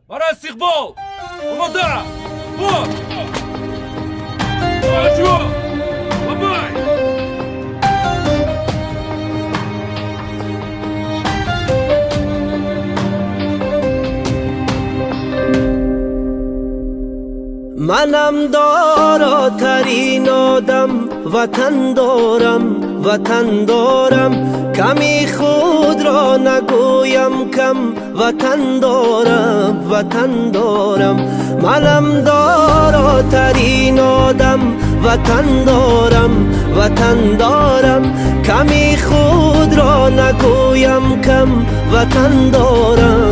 برای استقبال آماده بود توجه بابای منم داراترین آدم وطن دارم کمی خود را نگویم کم وطن دارم منم داراترین آدم وطن دارم کمی خود را نگویم کم وطن دارم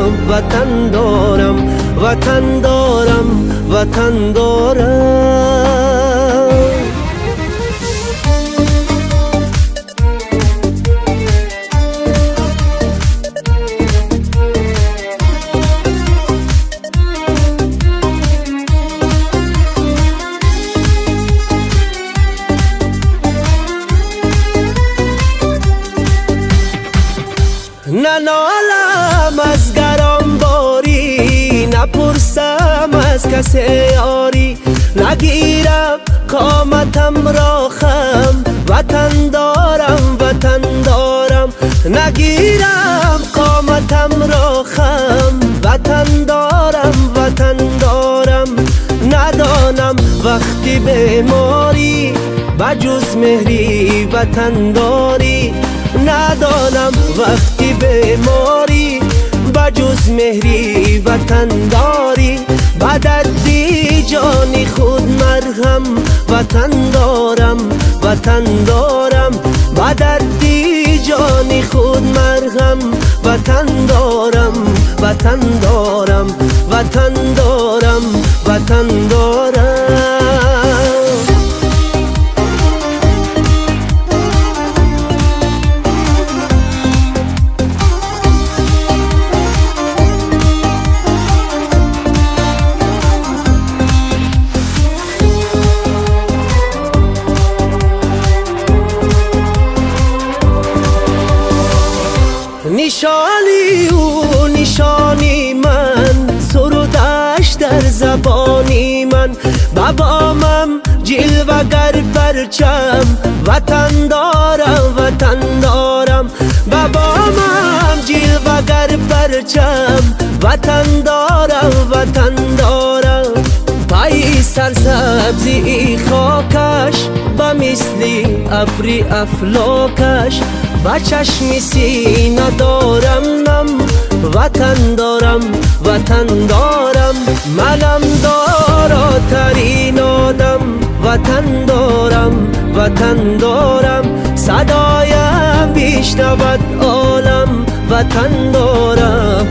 ننالم از گران باری نپرسم از کسی یاری نگیرم قامتم را خم وطن دارم نگیرم قامتم را خم وطن دارم ندانم وقتی بیماری بجز مهری وطن داری ندانم وقتی بیماری بجز مهری وطن داری با دردی جانی خود مرهم وطن دارم با دردی جانی خود مرهم وطن دارم نشانی او نشانی من سرودش در زبانی من بابامم جلوگر پرچم وطن دارم بابامم جلوگر پرچم وطن دارم پای سرسبزی خاکش با مثلی ابری افلاکش با چشم سینه دارم نم وطن دارم منم داراترین آدم وطن دارم صدایم بیشنود عالم وطن دارم